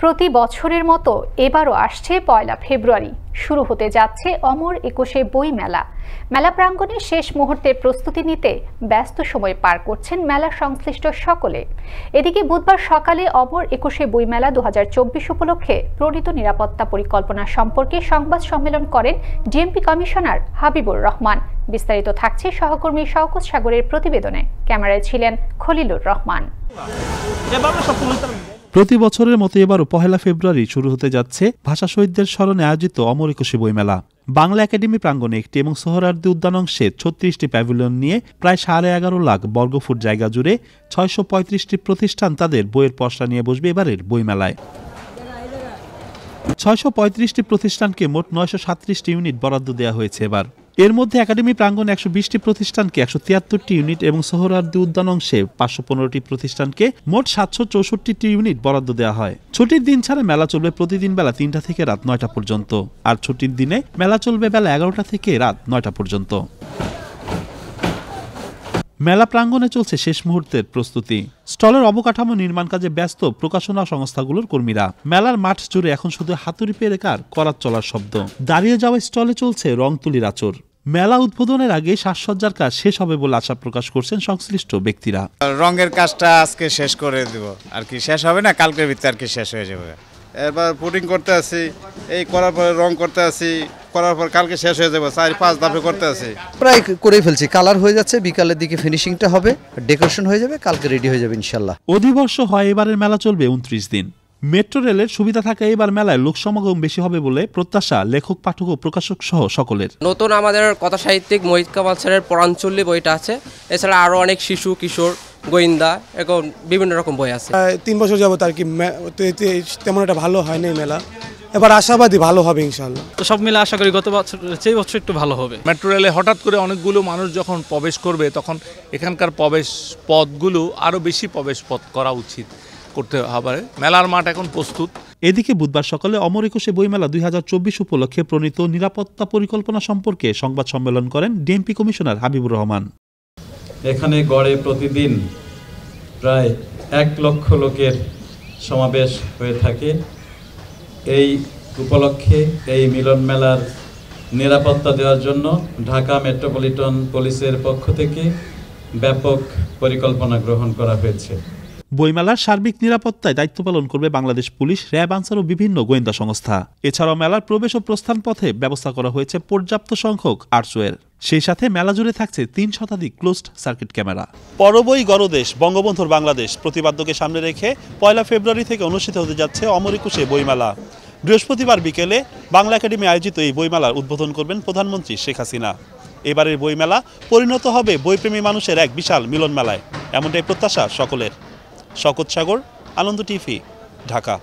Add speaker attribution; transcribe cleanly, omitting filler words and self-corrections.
Speaker 1: প্রতি বছরের মতো এবারও আসছে ১ ফেব্রুয়ারি। শুরু হতে যাচ্ছে অমর একুশে বই মেলা। মেলা প্রাঙ্গণে শেষ মুহূর্তের প্রস্তুতি নিতে ব্যস্ত সময় পার করছেন মেলা সংশ্লিষ্ট সকলে। এদিকে বুধবার সকালে অমর একুশে বই মেলা ২০২৪ উপলক্ষে প্রণীত নিরাপত্তা পরিকল্পনা সম্পর্কে সংবাদ সম্মেলন করেন ডিএমপি কমিশনার হাবিবুর রহমান। বিস্তারিত থাকছে সহকর্মী শওকত সাগরের প্রতিবেদনে। ক্যামেরায় ছিলেন খলিলুর রহমান।
Speaker 2: প্রতি বছরের মতো এবারও ১ ফেব্রুয়ারি শুরু হতে যাচ্ছে ভাষা শহীদদের স্মরণে আয়োজিত অমর একুশে বইমেলা। বাংলা একাডেমি প্রাঙ্গণে একটি এবং সোহরাওয়ার্দী উদ্যান অংশে ৩৬টি প্যাভিলিয়ন নিয়ে প্রায় ১১.৫ লাখ বর্গফুট জায়গা জুড়ে ৬৩৫টি প্রতিষ্ঠান তাদের বইয়ের পসরা নিয়ে বসবে এবারের বইমেলায়। ৬৩৫টি প্রতিষ্ঠানকে মোট ৯৩৭টি ইউনিট বরাদ্দ দেওয়া হয়েছে এবার। এর মধ্যে একাডেমি প্রাঙ্গণে ১২০টি প্রতিষ্ঠানকে ১৭৩টি ইউনিট এবং সোহরাওয়ার্দী উদ্যান অংশে ৫১৫টি প্রতিষ্ঠানকে মোট ৭৬৪টি ইউনিট বরাদ্দ দেওয়া হয়। ছুটির দিন ছাড়া মেলা চলবে প্রতিদিন বেলা ৩টা থেকে রাত ৯টা পর্যন্ত, আর ছুটির দিনে মেলা চলবে বেলা ১১টা থেকে রাত ৯টা পর্যন্ত। মেলা প্রাঙ্গণে চলছে শেষ মুহূর্তের প্রস্তুতি। স্টলের অবকাঠামো নির্মাণ কাজে ব্যস্ত প্রকাশনা সংস্থাগুলোর কর্মীরা। মেলার মাঠ জুড়ে এখন শুধু হাতুড়ি পেরেকার করাত চলার শব্দ। দাঁড়িয়ে যাওয়া স্টলে চলছে রং তুলির আঁচড়। মেলা উদ্বোধনের আগে সাজসজ্জার কাজ শেষ হবে বলে আশা প্রকাশ করছেন সংশ্লিষ্ট ব্যক্তিরা।
Speaker 3: রঙের কাজটা আজকে শেষ করে দিব, আর কি শেষ হবে না, কালকের ভিতরে আর কি শেষ হয়ে যাবে। এবার পুটিং করতে আছি, এই করার পরে রং করতে আছি, করার পর কালকে শেষ হয়ে যাবে। ৪-৫ ধাপে করতে আছি,
Speaker 4: প্রায় করেই ফেলছি। কালার হয়ে যাচ্ছে, বিকালের দিকে ফিনিশিংটা হবে, ডেকোরেশন হয়ে যাবে, কালকে রেডি হয়ে যাবে ইনশাল্লাহ।
Speaker 2: অধিবর্ষ হয় এবারের মেলা চলবে ২৯ দিন। মেট্রো রেলের সুবিধা থাকা এবার মেলায় লোক সমাগম বেশি হবে বলে প্রত্যাশা লেখক, পাঠক ও প্রকাশক সহ সকলের।
Speaker 5: নতুন আমাদের কথা সাহিত্যিক মোহিত কামাল স্যারের পরাঞ্চল্লী বইটা আছে, এছাড়া আরও অনেক শিশু, কিশোর, গোয়েন্দা, এখন বিভিন্ন রকম বই আছে।
Speaker 6: ৩ বছর যাবত আর কি তেমন একটা ভালো হয়নি মেলা, এবার আশাবাদী ভালো হবে ইনশাআল্লাহ।
Speaker 7: তো সব মিলে আশা করি গত বছর চেয়ে বছর একটু ভালো হবে।
Speaker 8: মেট্রো রেলে হঠাৎ করে অনেকগুলো মানুষ যখন প্রবেশ করবে, তখন এখানকার প্রবেশ পথগুলো আরও বেশি প্রবেশ পথ করা উচিত করতে হবে। মেলার মাঠ এখন প্রস্তুত।
Speaker 2: এদিকে বুধবার সকালে অমর একুশে বইমেলা ২০২৪ উপলক্ষে প্রণীত নিরাপত্তা পরিকল্পনা সম্পর্কে সংবাদ সম্মেলন করেন ডিএমপি কমিশনার হাবিবুর রহমান।
Speaker 9: এখানে গড়ে প্রতিদিন প্রায় ১ লক্ষ লোকের সমাবেশ হয়ে থাকে। এই উপলক্ষে এই মিলন মেলার নিরাপত্তা দেওয়ার জন্য ঢাকা মেট্রোপলিটন পুলিশের পক্ষ থেকে ব্যাপক পরিকল্পনা গ্রহণ করা হয়েছে।
Speaker 2: বইমেলার সার্বিক নিরাপত্তায় দায়িত্ব পালন করবে বাংলাদেশ পুলিশ, র্যাব, আনসার ও বিভিন্ন গোয়েন্দা সংস্থা। এছাড়াও মেলার প্রবেশ ও প্রস্থান পথে ব্যবস্থা করা হয়েছে পর্যাপ্ত সংখ্যক আর্চওয়্যার। সেই সাথে মেলা জুড়ে থাকছে ৩ শতাধিক ক্লোজড সার্কিট ক্যামেরা। পরবই গণদেশ বঙ্গবন্ধুর বাংলাদেশ প্রতিপাদ্যকে সামনে রেখে ১ ফেব্রুয়ারি থেকে অনুষ্ঠিত হতে যাচ্ছে অমর একুশে বইমেলা। বৃহস্পতিবার বিকেলে বাংলা একাডেমি আয়োজিত এই বইমেলার উদ্বোধন করবেন প্রধানমন্ত্রী শেখ হাসিনা। এবারের বইমেলা পরিণত হবে বইপ্রেমী মানুষের এক বিশাল মিলন মেলায়, এমনটাই প্রত্যাশা সকলের। শওকত সাগর, আনন্দ টিভি, ঢাকা।